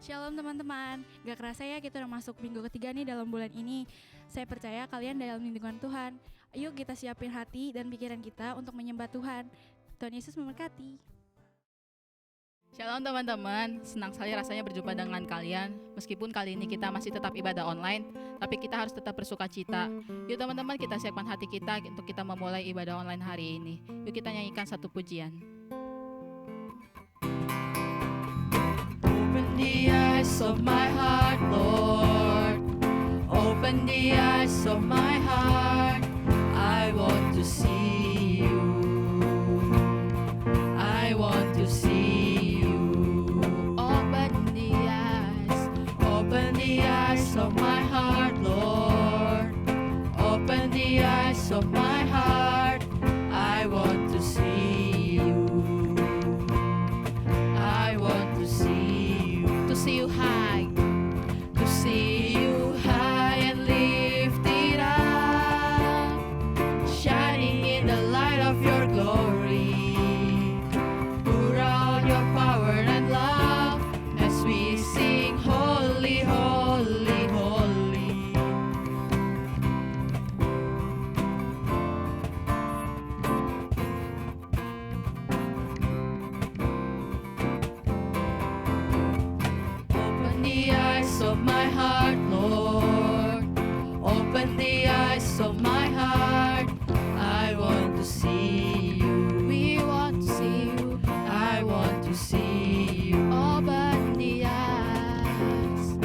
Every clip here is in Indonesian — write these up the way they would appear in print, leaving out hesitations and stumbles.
Shalom teman-teman, gak kerasa ya kita udah masuk minggu ketiga nih dalam bulan ini. Saya percaya kalian dalam lindungan Tuhan. Ayo kita siapin hati dan pikiran kita untuk menyembah Tuhan. Tuhan Yesus memberkati. Shalom teman-teman, senang sekali rasanya berjumpa dengan kalian. Meskipun kali ini kita masih tetap ibadah online, tapi kita harus tetap bersuka cita. Yuk teman-teman, kita siapkan hati kita untuk kita memulai ibadah online hari ini. Yuk kita nyanyikan satu pujian. Open the eyes of my heart, Lord. Open the eyes of my heart. I want to see you. I want to see you. Open the eyes of my heart, Lord. Open the eyes of my heart. I want to see you. I want to see you high, to see you high and lifted up, shining in the light of your glory. Pour out your power and love as we sing holy, holy, holy. Open the eyes of my heart, Lord. Open the eyes of my heart. I want to see you. We want to see you. I want to see you. Open the eyes.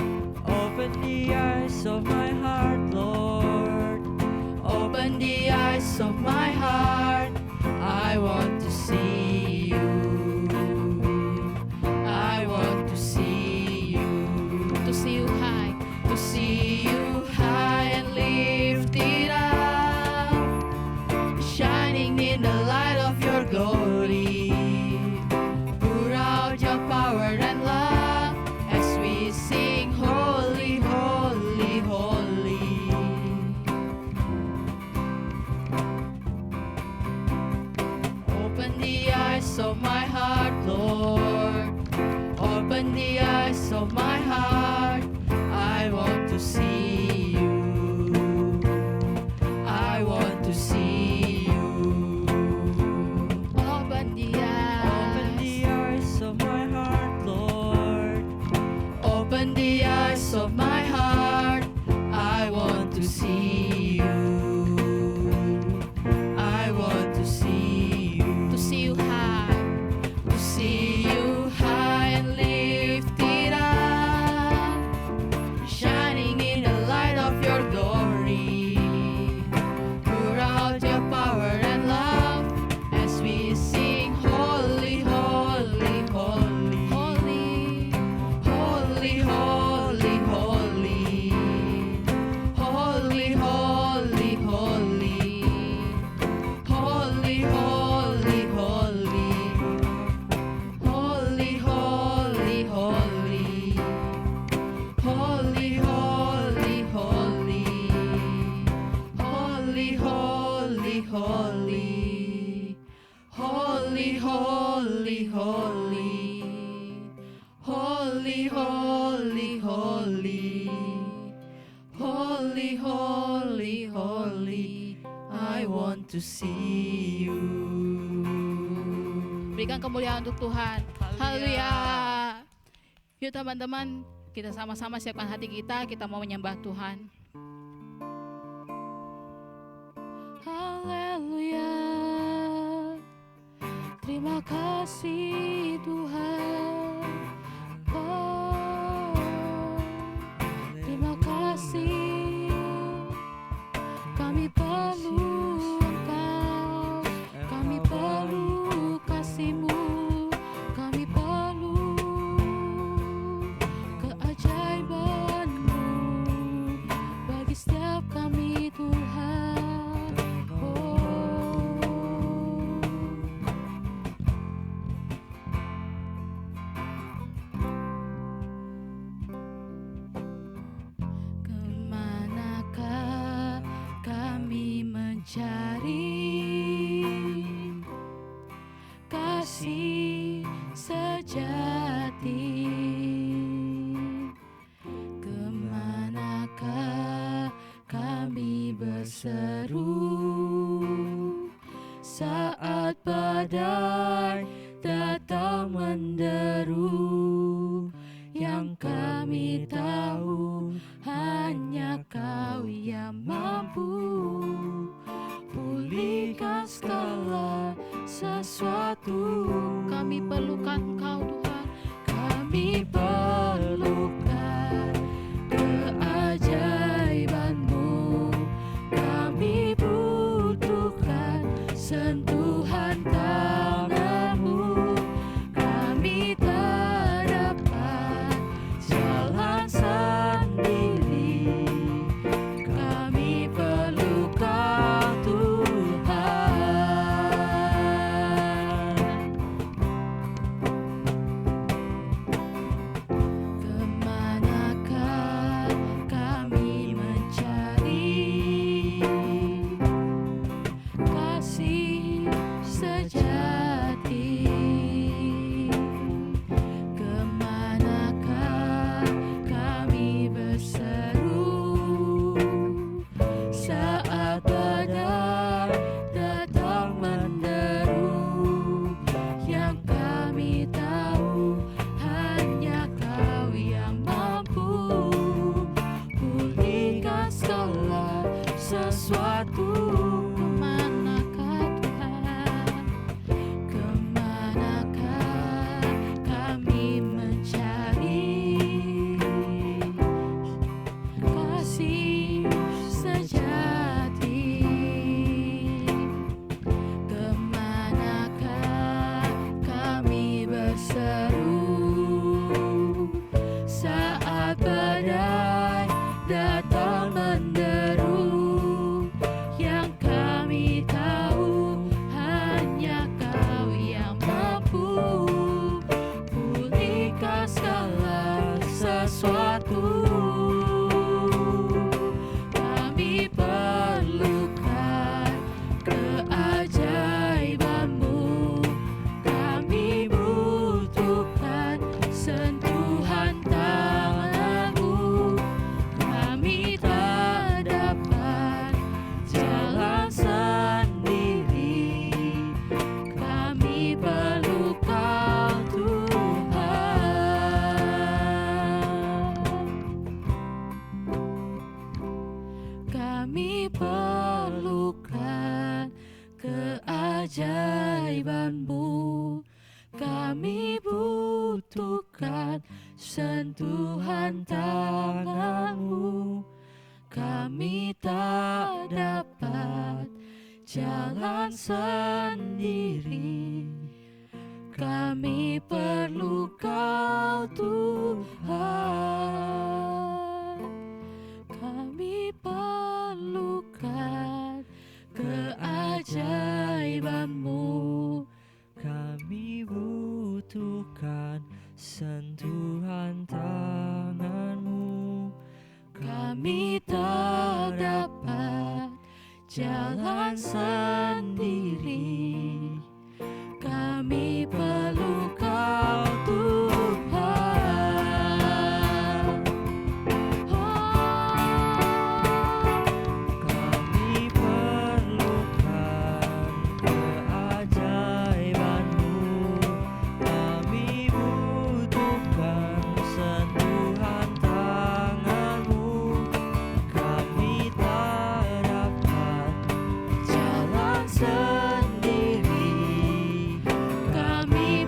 Open the eyes of my heart, Lord. Open the eyes of my heart. I want to see you. I want to see you. To see you high. To see you high and lifted up, shining in the light of your glory. Pour out your power and love as we sing holy, holy, holy. Open the eyes of my heart, Lord. Open the eyes of my heart. I want to see you. I want to see you. Open the eyes of my heart, Lord. Open the eyes of my heart. I want to see you. I want to see you. To see you high. To see you high and lifted up, shining in the light of your glory. Pour out your power and love as we sing holy, holy, holy, holy, holy, holy, holy, holy, holy, holy, holy, holy, holy. Holy, holy, holy, holy, holy, holy, holy, holy, holy, holy, holy, holy, holy, holy, holy. I want to see you. Berikan kemuliaan untuk Tuhan. Haleluya. Yuk teman-teman, kita sama-sama siapkan hati kita mau menyembah Tuhan. Haleluya. Terima kasih Tuhan. Oh, terima kasih. Kami perlu Engkau. Kami perlu kasih-Mu. Kami perlu keajaiban-Mu bagi setiap kami Tuhan. Oh, kemanakah kami mencari kasih sejati? berseru saat badai datang menderu. Yang kami tahu hanya Kau yang mampu pulihkan segala sesuatu. Kami perlukan Engkau Tuhan. Kami perlukan keajaiban-Mu. Kami butuhkan sentuhan tangan-Mu. Kami tak dapat jalan sendiri. Kami perlu Kau Tuhan. Kemanakah kami mencari kasih sejati? Kemanakah kami berseru saat badai datang menderu? Yang kami tahu hanya Kau yang mampu pulihkan segala sesuatu. Kemanakah Tuhan? Kemanakah kami mencari kasih sejati? Kemanakah kami berseru saat badai datang menderu? Yang kami tahu hanya Kau yang mampu pulihkan segala sesuatu. Kami perlukan keajaiban-Mu. Kami butuhkan sentuhan tangan-Mu. Kami tak dapat jalan sendiri. Kami perlu Kau Tuhan. Kami perlukan keajaiban-Mu. Kami butuhkan sentuhan tangan-Mu. Kami tak dapat jalan sendiri. Kami perlu Kau Tuhan. Kami perlukan keajaiban-Mu. Kami butuhkan sentuhan tangan-Mu. Kami tak dapat jalan sendiri. Kami perlu Kau Tuhan. Kami perlukan keajaiban-Mu. Kami butuhkan sentuhan tangan-Mu. Kami tak dapat jalan sendiri. Kami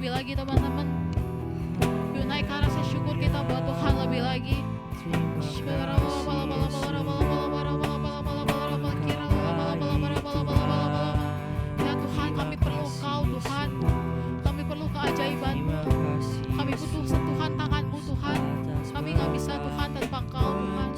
lebih lagi teman-teman. Yuk naikkan rasa syukur kita buat Tuhan lebih lagi. Ya Tuhan, kami perlu Engkau Tuhan. Kami perlu keajaiban-Mu. Kami butuh sentuhan tangan-Mu Tuhan. Kami gak bisa Tuhan tanpa Engkau Tuhan.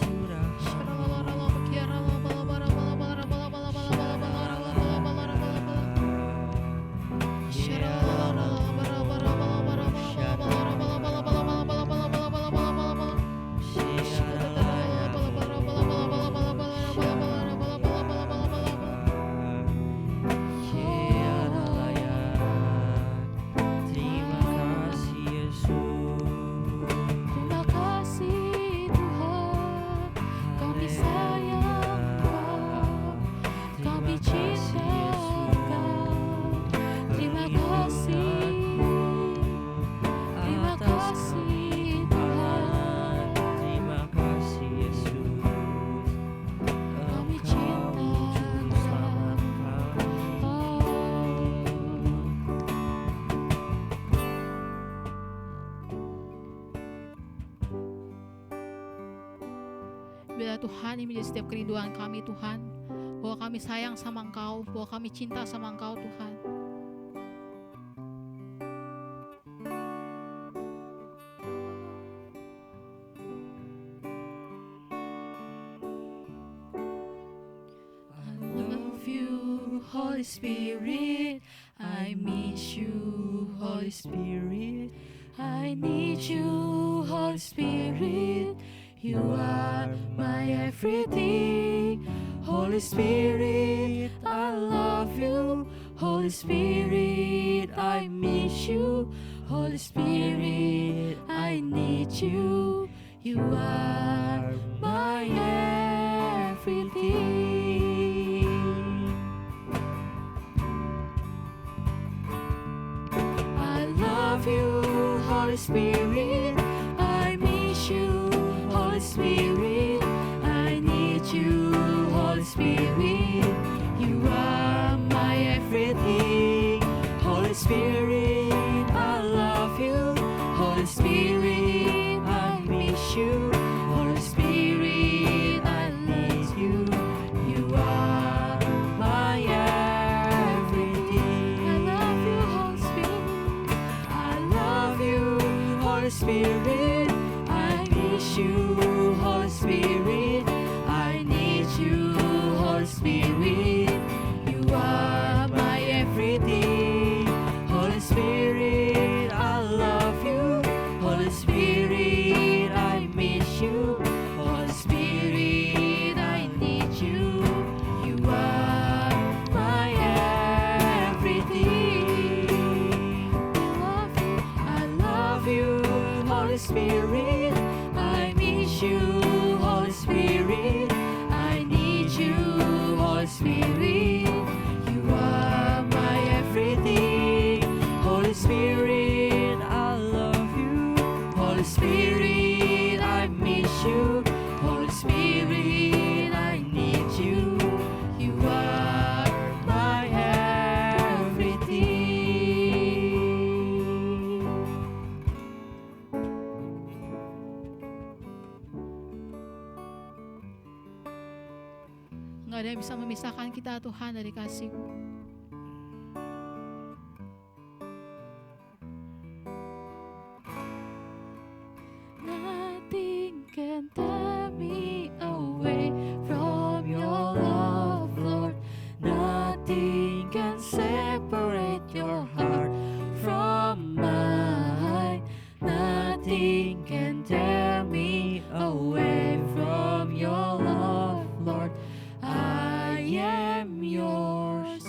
Bila Tuhan ini menjadi setiap kerinduan kami Tuhan, bahwa kami sayang sama Engkau, bahwa kami cinta sama Engkau Tuhan. I love you, Holy Spirit. I miss you, Holy Spirit. I need you, Holy Spirit. You are my everything. Holy Spirit, I love you. Holy Spirit, I miss you. Holy Spirit, I need you. You are my everything. I love you, Holy Spirit. I miss you. Holy Spirit, I need you, Holy Spirit, you are my everything. Holy Spirit, I love you. Holy Spirit, I miss you. Holy Spirit, I need you. You are my everything. I love you, Holy Spirit. I love you, Holy Spirit. You, Holy Spirit, I need you, Holy Spirit, you are my everything. Holy Spirit, I love you. Holy Spirit, I miss you. Holy Spirit, I need you. You are my everything. I love you, Holy Spirit. You, Holy Spirit, I need you, Holy Spirit, you are my everything. Holy Spirit, I love you. Holy Spirit, I miss you. Holy Spirit, I need you. You are my everything. Gak ada yang bisa memisahkan kita Tuhan dari kasih-Mu. Nothing can tear me away from your love, Lord. Nothing can separate your heart from mine. Nothing can tear me away from your love, Lord. I am yours.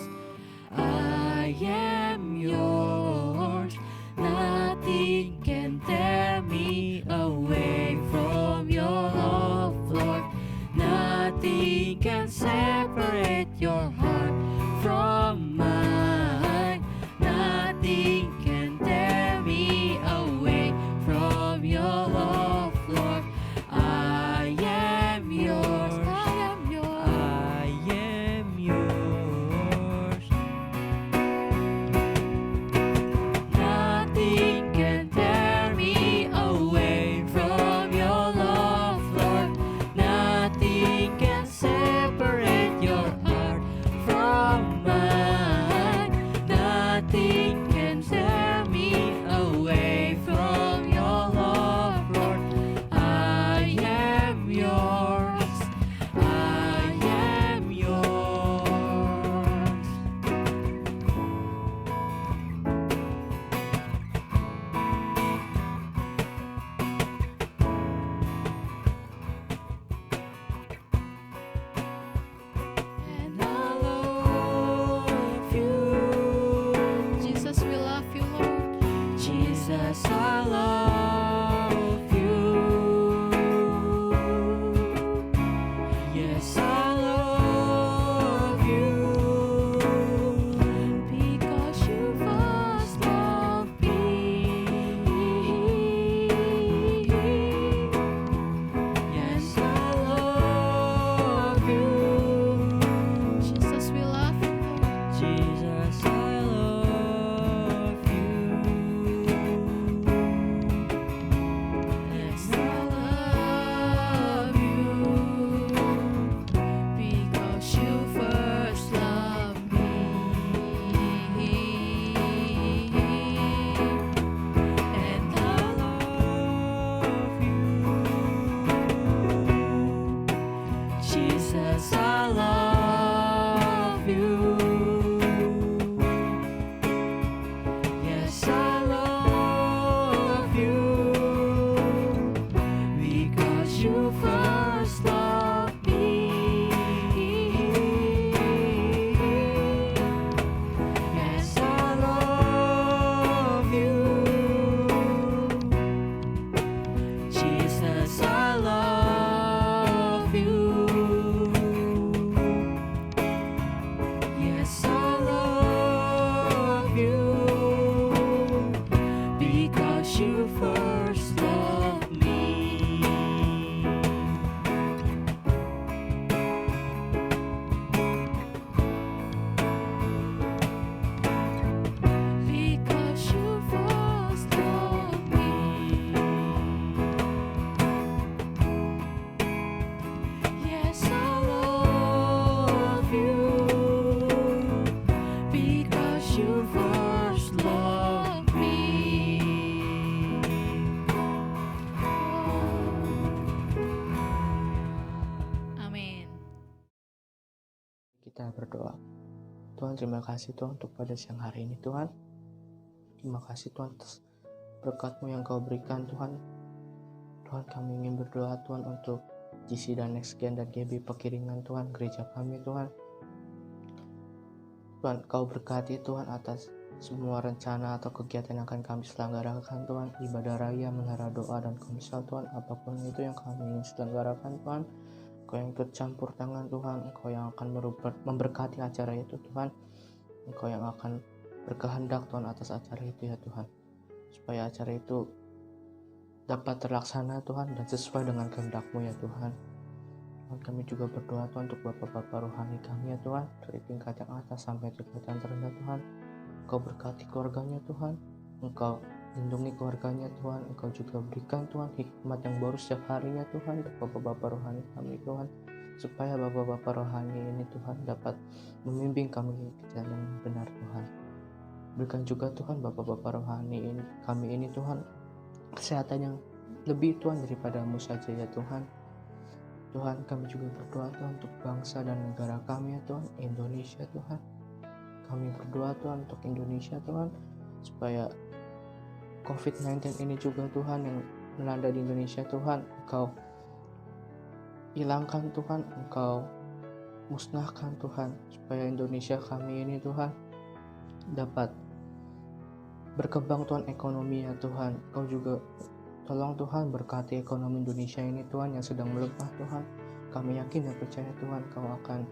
Jesus, I love you. Yes, I love you. Because you first loved me. Yes, I love you. Jesus, we love you, Lord. Jesus, I love you. Yes, I love you. Because you first loved me. And I love you. Jesus, I love you. Yes, I love you. Because you first loved me. Yes, I love you. Jesus, I love you. Yes, I love you. Because you first loved me. because you first loved me. Yes, I Love you. Because you first loved me. Amin. Kita berdoa. Tuhan, terima kasih Tuhan untuk pada siang hari ini Tuhan. Terima kasih Tuhan atas berkat-Mu yang Kau berikan Tuhan. Tuhan, kami ingin berdoa Tuhan untuk GC dan Next Gen dan GB Pekiringan Tuhan, gereja kami Tuhan. Tuhan, Kau berkati Tuhan atas semua rencana atau kegiatan yang akan kami selenggarakan Tuhan. Ibadah raya, menara doa dan komsel Tuhan, apapun itu yang kami ingin selenggarakan Tuhan. Engkau yang ikut campur tangan Tuhan, Engkau yang akan memberkati acara itu Tuhan. Engkau yang akan berkehendak Tuhan atas acara itu ya Tuhan, supaya acara itu dapat terlaksana Tuhan dan sesuai dengan kehendak-Mu ya Tuhan. Tuhan, kami juga berdoa Tuhan untuk Bapak-Bapak rohani kami ya Tuhan, dari tingkat yang atas sampai tingkat yang terendah Tuhan. Engkau berkati keluarganya Tuhan, Engkau lindungi keluarganya Tuhan, Engkau juga berikan Tuhan hikmat yang baru setiap harinya Tuhan untuk Bapak-Bapak rohani kami Tuhan, supaya Bapak-Bapak rohani ini Tuhan dapat membimbing kami ke jalan yang benar Tuhan. Berikan juga Tuhan Bapak-Bapak rohani ini, kami ini Tuhan, kesehatan yang lebih Tuhan daripada-Mu saja ya Tuhan. Tuhan, kami juga berdoa Tuhan untuk bangsa dan negara kami ya Tuhan, Indonesia Tuhan. Kami berdoa Tuhan untuk Indonesia Tuhan, supaya COVID-19 ini juga Tuhan yang melanda di Indonesia Tuhan, Engkau hilangkan Tuhan, Engkau musnahkan Tuhan, supaya Indonesia kami ini Tuhan dapat berkembang Tuhan ekonomi ya Tuhan. Engkau juga tolong Tuhan berkati ekonomi Indonesia ini Tuhan yang sedang melemah Tuhan. Kami yakin dan percaya Tuhan Engkau akan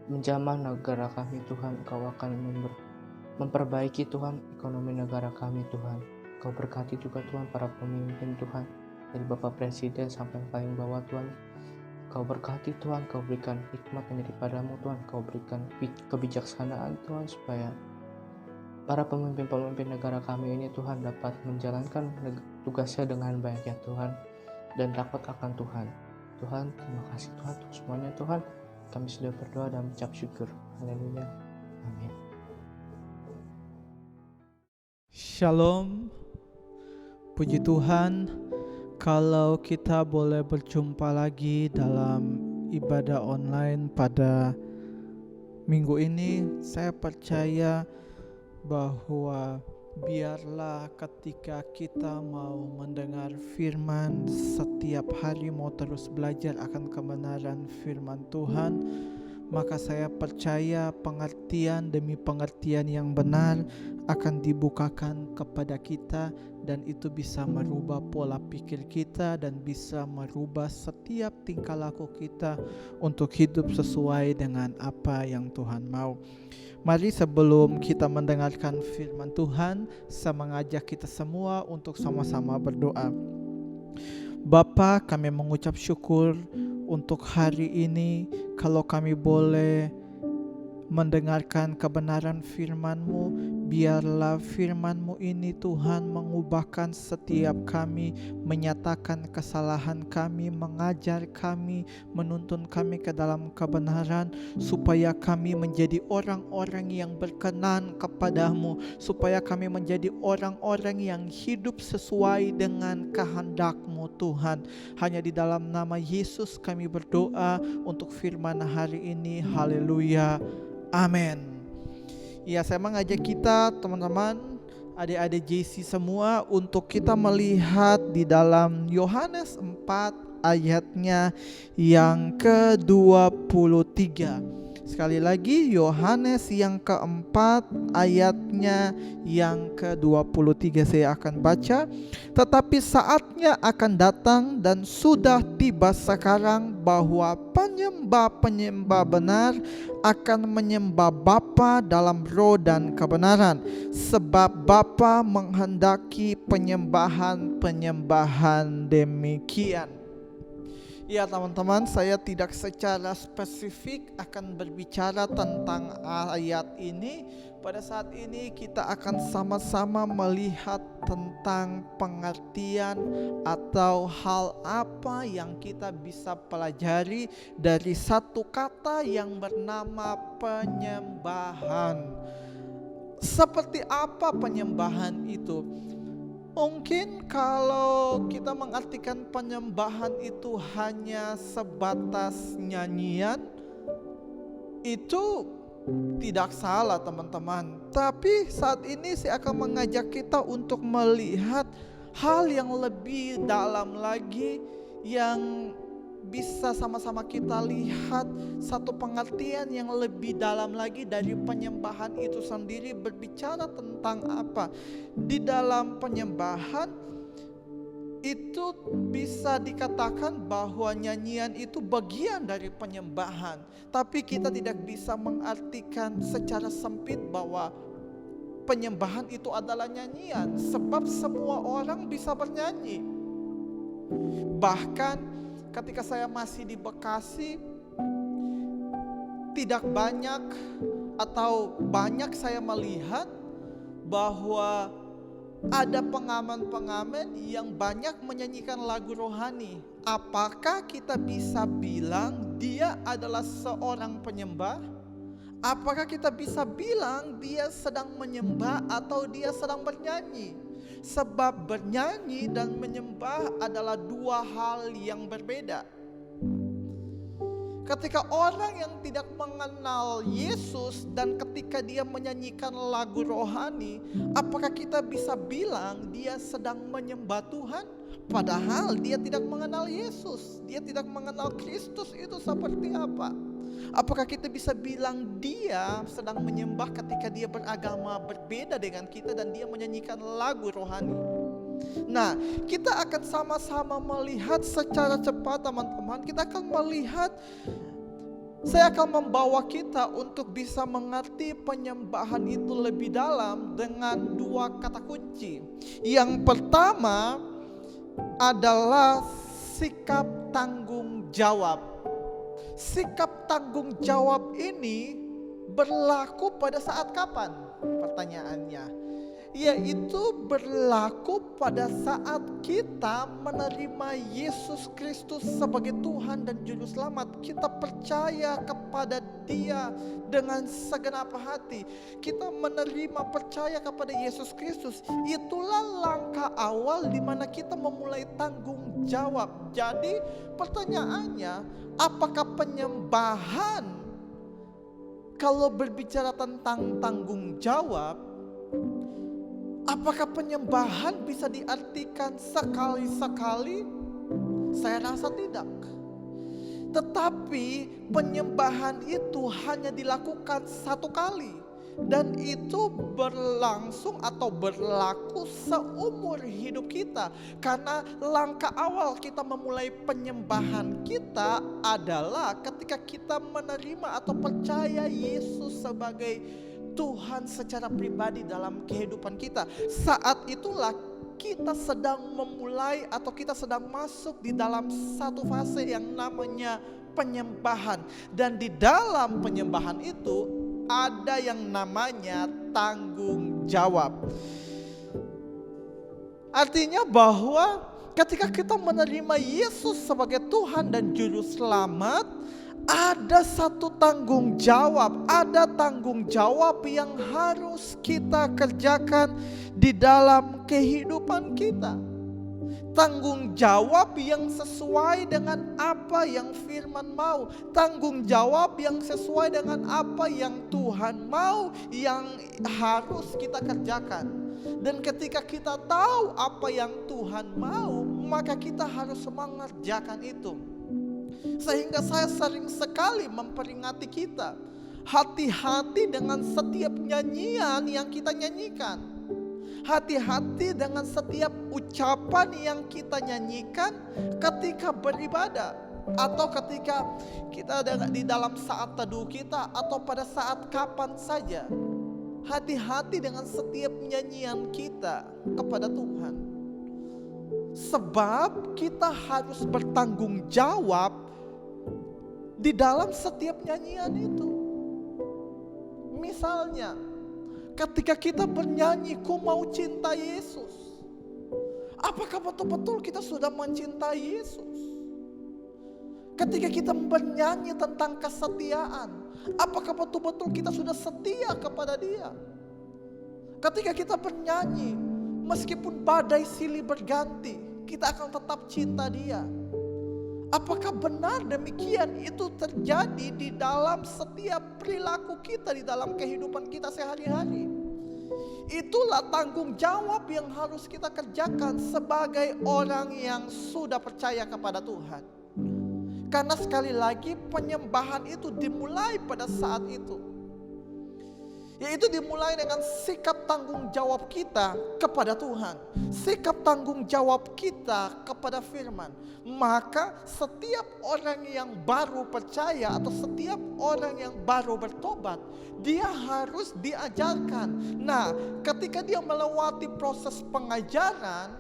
menjamah negara kami Tuhan, Engkau akan memperbaiki Tuhan ekonomi negara kami Tuhan. Kau berkati juga Tuhan para pemimpin Tuhan, dari Bapak Presiden sampai yang paling bawah Tuhan. Kau berkati Tuhan, Kau berikan hikmat yang daripada-Mu Tuhan, Kau berikan kebijaksanaan Tuhan, supaya para pemimpin-pemimpin negara kami ini Tuhan dapat menjalankan tugasnya dengan baik ya Tuhan, dan takut akan Tuhan. Tuhan, terima kasih Tuhan untuk semuanya Tuhan. Kami sudah berdoa dan mengucap syukur. Haleluya. Amin. Shalom. Puji Tuhan, kalau kita boleh berjumpa lagi dalam ibadah online pada minggu ini, saya percaya bahwa biarlah ketika kita mau mendengar firman, setiap hari mau terus belajar akan kebenaran firman Tuhan, maka saya percaya pengertian demi pengertian yang benar akan dibukakan kepada kita, dan itu bisa merubah pola pikir kita dan bisa merubah setiap tingkah laku kita untuk hidup sesuai dengan apa yang Tuhan mau. Mari sebelum kita mendengarkan firman Tuhan, saya mengajak kita semua untuk sama-sama berdoa. Bapa, kami mengucap syukur untuk hari ini, kalau kami boleh mendengarkan kebenaran firman-Mu. Biarlah firman-Mu ini Tuhan mengubahkan setiap kami, menyatakan kesalahan kami, mengajar kami, menuntun kami ke dalam kebenaran, supaya kami menjadi orang-orang yang berkenan kepadamu, supaya kami menjadi orang-orang yang hidup sesuai dengan kehendak-Mu Tuhan. Hanya di dalam nama Yesus kami berdoa untuk firman hari ini. Haleluya. Amin. Ya, saya mengajak kita teman-teman, adik-adik JC semua, untuk kita melihat di dalam Yohanes 4 ayatnya yang ke-23. Sekali lagi, Yohanes yang keempat ayatnya yang ke-23 saya akan baca. Tetapi saatnya akan datang dan sudah tiba sekarang bahwa penyembah-penyembah benar akan menyembah Bapa dalam roh dan kebenaran, sebab Bapa menghendaki penyembahan-penyembahan demikian. Ya teman-teman, saya tidak secara spesifik akan berbicara tentang ayat ini. Pada saat ini kita akan sama-sama melihat tentang pengertian atau hal apa yang kita bisa pelajari dari satu kata yang bernama penyembahan. Seperti apa penyembahan itu? Mungkin kalau kita mengartikan penyembahan itu hanya sebatas nyanyian, itu tidak salah teman-teman. Tapi saat ini saya akan mengajak kita untuk melihat hal yang lebih dalam lagi, yang bisa sama-sama kita lihat satu pengertian yang lebih dalam lagi dari penyembahan itu sendiri. Berbicara tentang apa? Di dalam penyembahan itu bisa dikatakan bahwa nyanyian itu bagian dari penyembahan. Tapi kita tidak bisa mengartikan secara sempit bahwa penyembahan itu adalah nyanyian, sebab semua orang bisa bernyanyi. Bahkan ketika saya masih di Bekasi, tidak banyak atau banyak saya melihat bahwa ada pengamen-pengamen yang banyak menyanyikan lagu rohani. Apakah kita bisa bilang dia adalah seorang penyembah? Apakah kita bisa bilang dia sedang menyembah atau dia sedang bernyanyi? Sebab bernyanyi dan menyembah adalah dua hal yang berbeda. Ketika orang yang tidak mengenal Yesus dan ketika dia menyanyikan lagu rohani, apakah kita bisa bilang dia sedang menyembah Tuhan? Padahal dia tidak mengenal Yesus, dia tidak mengenal Kristus itu seperti apa. Apakah kita bisa bilang dia sedang menyembah ketika dia beragama berbeda dengan kita dan dia menyanyikan lagu rohani? Nah, kita akan sama-sama melihat secara cepat teman-teman. Kita akan melihat, saya akan membawa kita untuk bisa mengerti penyembahan itu lebih dalam dengan dua kata kunci. Yang pertama adalah sikap tanggung jawab. Sikap tanggung jawab ini berlaku pada saat kapan? Pertanyaannya. Yaitu berlaku pada saat kita menerima Yesus Kristus sebagai Tuhan dan Juru Selamat. Kita percaya kepada Dia dengan segenap hati. Kita menerima, percaya kepada Yesus Kristus. Itulah langkah awal di mana kita memulai tanggung jawab. Jadi pertanyaannya, apakah penyembahan, kalau berbicara tentang tanggung jawab, apakah penyembahan bisa diartikan sekali-sekali? Saya rasa tidak. Tetapi penyembahan itu hanya dilakukan satu kali. Dan itu berlangsung atau berlaku seumur hidup kita. Karena langkah awal kita memulai penyembahan kita adalah ketika kita menerima atau percaya Yesus sebagai Tuhan secara pribadi dalam kehidupan kita. Saat itulah kita sedang memulai atau kita sedang masuk di dalam satu fase yang namanya penyembahan. Dan di dalam penyembahan itu ada yang namanya tanggung jawab. Artinya bahwa ketika kita menerima Yesus sebagai Tuhan dan Juru Selamat, ada satu tanggung jawab, ada tanggung jawab yang harus kita kerjakan di dalam kehidupan kita. Tanggung jawab yang sesuai dengan apa yang firman mau. Tanggung jawab yang sesuai dengan apa yang Tuhan mau, yang harus kita kerjakan. Dan ketika kita tahu apa yang Tuhan mau, maka kita harus mengerjakan itu. Sehingga saya sering sekali memperingati kita, hati-hati dengan setiap nyanyian yang kita nyanyikan. Hati-hati dengan setiap ucapan yang kita nyanyikan ketika beribadah, atau ketika kita ada di dalam saat teduh kita, atau pada saat kapan saja. Hati-hati dengan setiap nyanyian kita kepada Tuhan. Sebab kita harus bertanggung jawab di dalam setiap nyanyian itu. Misalnya, ketika kita bernyanyi, ku mau cinta Yesus. Apakah betul-betul kita sudah mencintai Yesus? Ketika kita bernyanyi tentang kesetiaan, apakah betul-betul kita sudah setia kepada Dia? Ketika kita bernyanyi, meskipun badai silih berganti, kita akan tetap cinta Dia. Apakah benar demikian itu terjadi di dalam setiap perilaku kita, di dalam kehidupan kita sehari-hari? Itulah tanggung jawab yang harus kita kerjakan sebagai orang yang sudah percaya kepada Tuhan. Karena sekali lagi penyembahan itu dimulai pada saat itu. Yaitu dimulai dengan sikap tanggung jawab kita kepada Tuhan. Sikap tanggung jawab kita kepada firman. Maka setiap orang yang baru percaya atau setiap orang yang baru bertobat, dia harus diajarkan. Nah, ketika dia melewati proses pengajaran,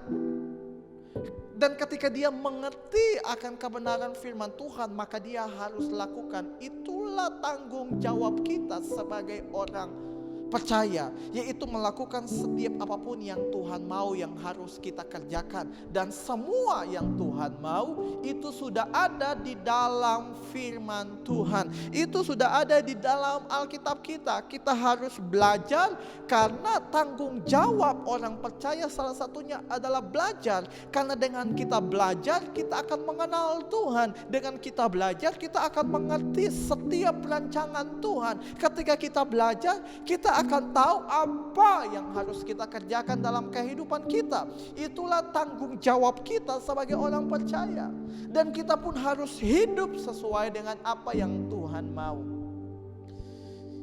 dan ketika dia mengerti akan kebenaran firman Tuhan, maka dia harus lakukan. Itulah tanggung jawab kita sebagai orang percaya, yaitu melakukan setiap apapun yang Tuhan mau, yang harus kita kerjakan. Dan semua yang Tuhan mau itu sudah ada di dalam firman Tuhan. Itu sudah ada di dalam Alkitab kita. Kita harus belajar, karena tanggung jawab orang percaya salah satunya adalah belajar. Karena dengan kita belajar, kita akan mengenal Tuhan. Dengan kita belajar, kita akan mengerti setiap rancangan Tuhan. Ketika kita belajar, kita akan tahu apa yang harus kita kerjakan dalam kehidupan kita. Itulah tanggung jawab kita sebagai orang percaya. Dan kita pun harus hidup sesuai dengan apa yang Tuhan mau.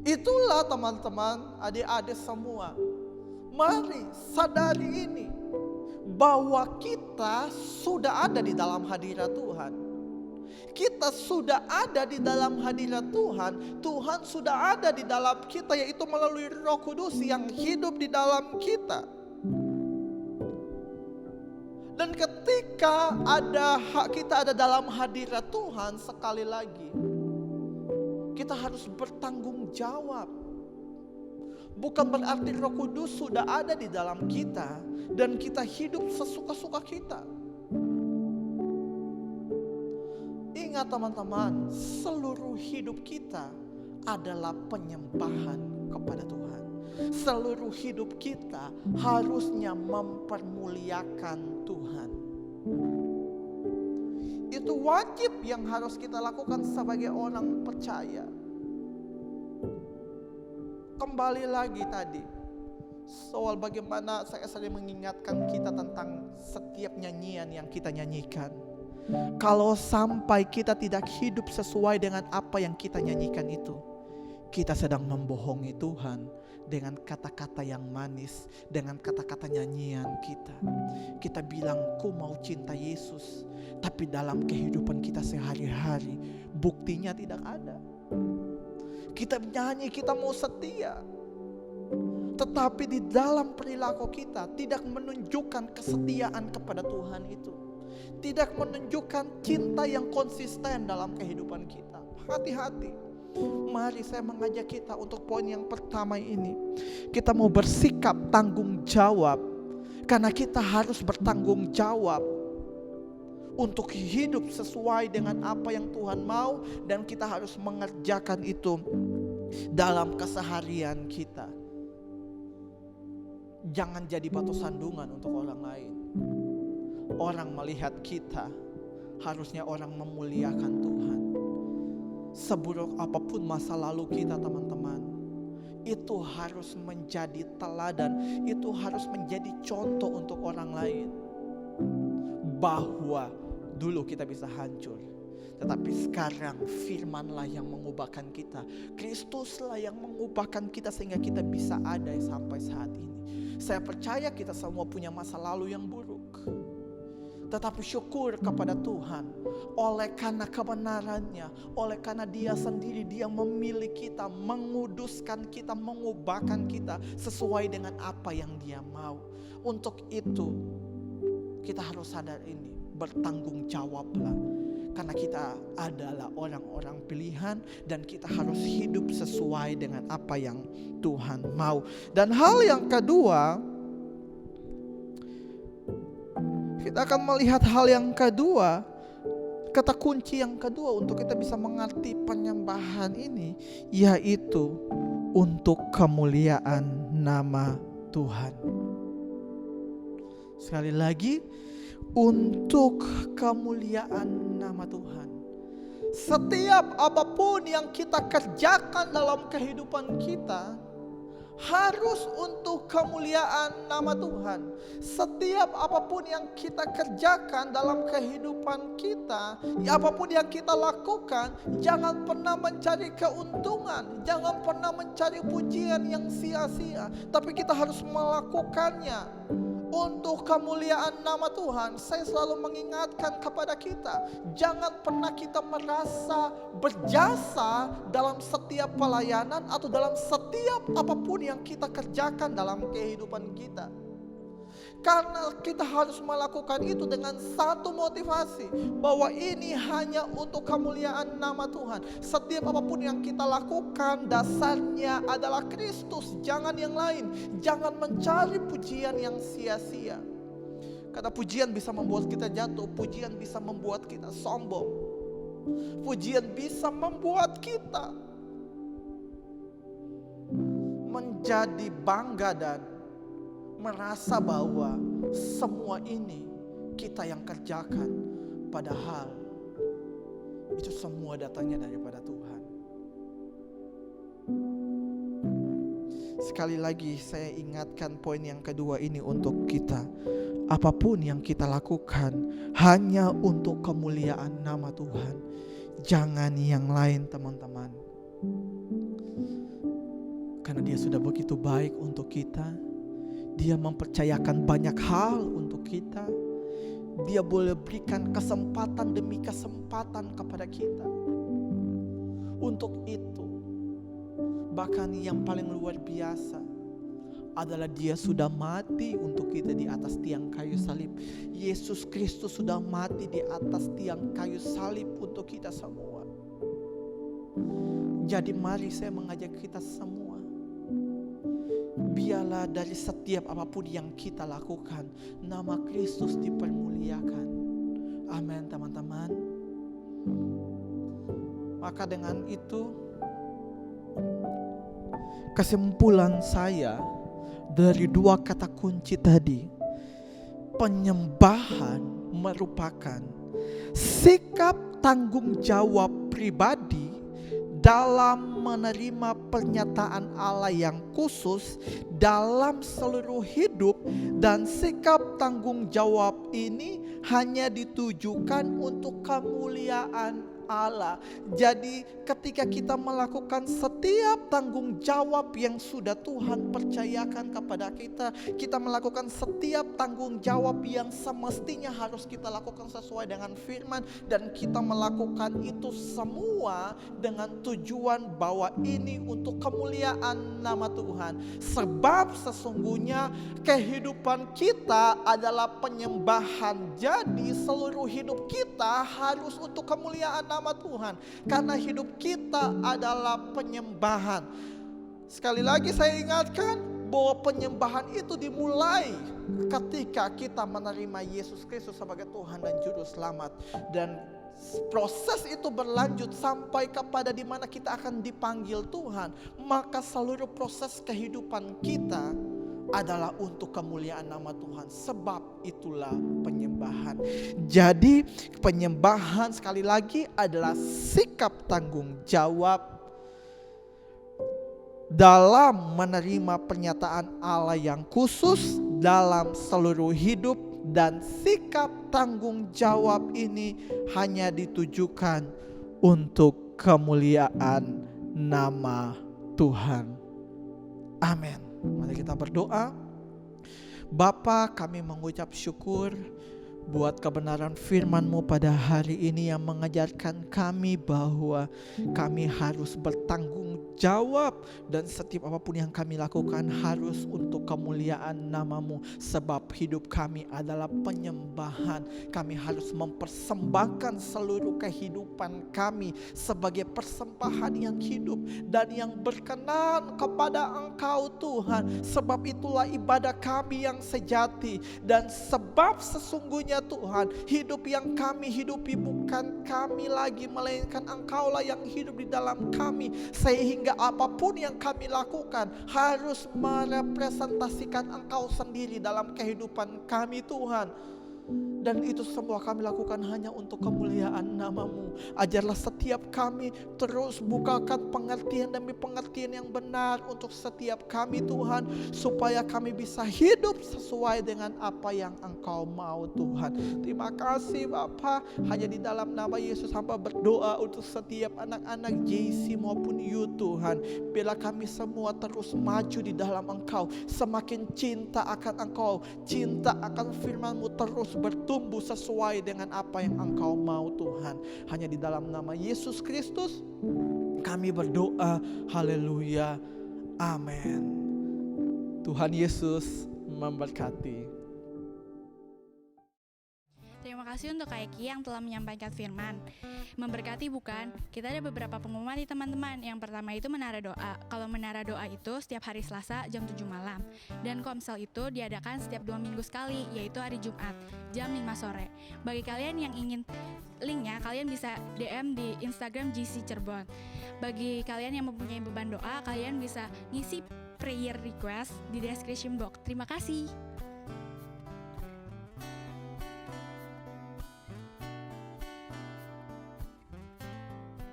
Itulah teman-teman, adik-adik semua. Mari sadari ini, bahwa kita sudah ada di dalam hadirat Tuhan. Kita sudah ada di dalam hadirat Tuhan. Tuhan sudah ada di dalam kita, yaitu melalui Roh Kudus yang hidup di dalam kita. Dan ketika kita ada dalam hadirat Tuhan, sekali lagi kita harus bertanggung jawab. Bukan berarti Roh Kudus sudah ada di dalam kita dan kita hidup sesuka-suka kita. Ingat teman-teman, seluruh hidup kita adalah penyembahan kepada Tuhan. Seluruh hidup kita harusnya mempermuliakan Tuhan. Itu wajib yang harus kita lakukan sebagai orang percaya. Kembali lagi tadi, soal bagaimana saya sering mengingatkan kita tentang setiap nyanyian yang kita nyanyikan. Kalau sampai kita tidak hidup sesuai dengan apa yang kita nyanyikan itu, kita sedang membohongi Tuhan dengan kata-kata yang manis, dengan kata-kata nyanyian kita. Kita bilang, ku mau cinta Yesus, tapi dalam kehidupan kita sehari-hari buktinya tidak ada. Kita nyanyi, kita mau setia, tetapi di dalam perilaku kita tidak menunjukkan kesetiaan kepada Tuhan itu, tidak menunjukkan cinta yang konsisten dalam kehidupan kita. Hati-hati. Mari saya mengajak kita untuk poin yang pertama ini. Kita mau bersikap tanggung jawab, karena kita harus bertanggung jawab untuk hidup sesuai dengan apa yang Tuhan mau, dan kita harus mengerjakan itu dalam keseharian kita. Jangan jadi batu sandungan untuk orang lain. Orang melihat kita, harusnya orang memuliakan Tuhan. Seburuk apapun masa lalu kita, teman-teman, itu harus menjadi teladan, itu harus menjadi contoh untuk orang lain, bahwa dulu kita bisa hancur, tetapi sekarang firman-lah yang mengubahkan kita, Kristuslah yang mengubahkan kita sehingga kita bisa ada sampai saat ini. Saya percaya kita semua punya masa lalu yang buruk, tetapi syukur kepada Tuhan, oleh karena kebenarannya, oleh karena Dia sendiri, Dia memilih kita, menguduskan kita, mengubahkan kita sesuai dengan apa yang Dia mau. Untuk itu kita harus sadar ini, bertanggung jawablah, karena kita adalah orang-orang pilihan, dan kita harus hidup sesuai dengan apa yang Tuhan mau. Dan hal yang kedua, kita akan melihat hal yang kedua, kata kunci yang kedua untuk kita bisa mengerti penyembahan ini, yaitu untuk kemuliaan nama Tuhan. Sekali lagi, untuk kemuliaan nama Tuhan. Setiap apapun yang kita kerjakan dalam kehidupan kita harus untuk kemuliaan nama Tuhan. Setiap apapun yang kita kerjakan dalam kehidupan kita, apapun yang kita lakukan, jangan pernah mencari keuntungan, jangan pernah mencari pujian yang sia-sia, tapi kita harus melakukannya untuk kemuliaan nama Tuhan. Saya selalu mengingatkan kepada kita, jangan pernah kita merasa berjasa dalam setiap pelayanan atau dalam setiap apapun yang kita kerjakan dalam kehidupan kita. Karena kita harus melakukan itu dengan satu motivasi, bahwa ini hanya untuk kemuliaan nama Tuhan. Setiap apapun yang kita lakukan, dasarnya adalah Kristus, jangan yang lain. Jangan mencari pujian yang sia-sia. Karena pujian bisa membuat kita jatuh, pujian bisa membuat kita sombong, pujian bisa membuat kita menjadi bangga dan merasa bahwa semua ini kita yang kerjakan, padahal itu semua datangnya daripada Tuhan. Sekali lagi saya ingatkan poin yang kedua ini untuk kita. Apapun yang kita lakukan hanya untuk kemuliaan nama Tuhan, jangan yang lain, teman-teman. Karena Dia sudah begitu baik untuk kita. Dia mempercayakan banyak hal untuk kita. Dia boleh berikan kesempatan demi kesempatan kepada kita. Untuk itu, bahkan yang paling luar biasa adalah Dia sudah mati untuk kita di atas tiang kayu salib. Yesus Kristus sudah mati di atas tiang kayu salib untuk kita semua. Jadi mari saya mengajak kita semua, biarlah dari setiap apapun yang kita lakukan, nama Kristus dipermuliakan. Amin, teman-teman. Maka dengan itu, kesimpulan saya dari dua kata kunci tadi, penyembahan merupakan sikap tanggung jawab pribadi dalam menerima pernyataan Allah yang khusus dalam seluruh hidup, dan sikap tanggung jawab ini hanya ditujukan untuk kemuliaan Allah. Jadi ketika kita melakukan setiap tanggung jawab yang sudah Tuhan percayakan kepada kita, kita melakukan setiap tanggung jawab yang semestinya harus kita lakukan sesuai dengan firman, dan kita melakukan itu semua dengan tujuan bahwa ini untuk kemuliaan nama Tuhan. Sebab sesungguhnya kehidupan kita adalah penyembahan. Jadi seluruh hidup kita harus untuk kemuliaan nama Tuhan, karena hidup kita adalah penyembahan. Sekali lagi saya ingatkan bahwa penyembahan itu dimulai ketika kita menerima Yesus Kristus sebagai Tuhan dan Juru Selamat, dan proses itu berlanjut sampai kepada di mana kita akan dipanggil Tuhan. Maka seluruh proses kehidupan kita adalah untuk kemuliaan nama Tuhan. Sebab itulah penyembahan. Jadi penyembahan sekali lagi adalah sikap tanggung jawab dalam menerima pernyataan Allah yang khusus dalam seluruh hidup, dan sikap tanggung jawab ini hanya ditujukan untuk kemuliaan nama Tuhan. Amin. Mari kita berdoa. Bapa, kami mengucap syukur buat kebenaran firman-Mu pada hari ini yang mengajarkan kami bahwa kami harus bertanggung jawab, dan setiap apapun yang kami lakukan harus untuk kemuliaan nama-Mu. Sebab hidup kami adalah penyembahan. Kami harus mempersembahkan seluruh kehidupan kami sebagai persembahan yang hidup dan yang berkenan kepada Engkau Tuhan. Sebab itulah ibadah kami yang sejati, dan sebab sesungguhnya Tuhan, hidup yang kami hidupi bukan kami lagi, melainkan Engkaulah yang hidup di dalam kami. Sehingga apapun yang kami lakukan harus merepresentasikan Engkau sendiri dalam kehidupan kami Tuhan. Dan itu semua kami lakukan hanya untuk kemuliaan nama-Mu. Ajarlah setiap kami terus bukakan pengertian demi pengertian yang benar untuk setiap kami Tuhan, supaya kami bisa hidup sesuai dengan apa yang Engkau mau Tuhan. Terima kasih Bapa. Hanya di dalam nama Yesus hamba berdoa untuk setiap anak-anak JC maupun you Tuhan. Bila kami semua terus maju di dalam Engkau, semakin cinta akan Engkau, cinta akan firman-Mu terus bertumbuh sesuai dengan apa yang Engkau mau Tuhan. Hanya di dalam nama Yesus Kristus kami berdoa. Haleluya. Amin. Tuhan Yesus memberkati. Terima kasih untuk Kak Eki yang telah menyampaikan firman. Memberkati bukan? Kita ada beberapa pengumuman nih teman-teman. Yang pertama itu menara doa. Kalau menara doa itu setiap hari Selasa jam 7 malam. Dan Komsel itu diadakan setiap 2 minggu sekali, yaitu hari Jumat jam 5 sore. Bagi kalian yang ingin linknya, kalian bisa DM di Instagram GC Cirebon. Bagi kalian yang mempunyai beban doa, kalian bisa ngisi prayer request di description box. Terima kasih.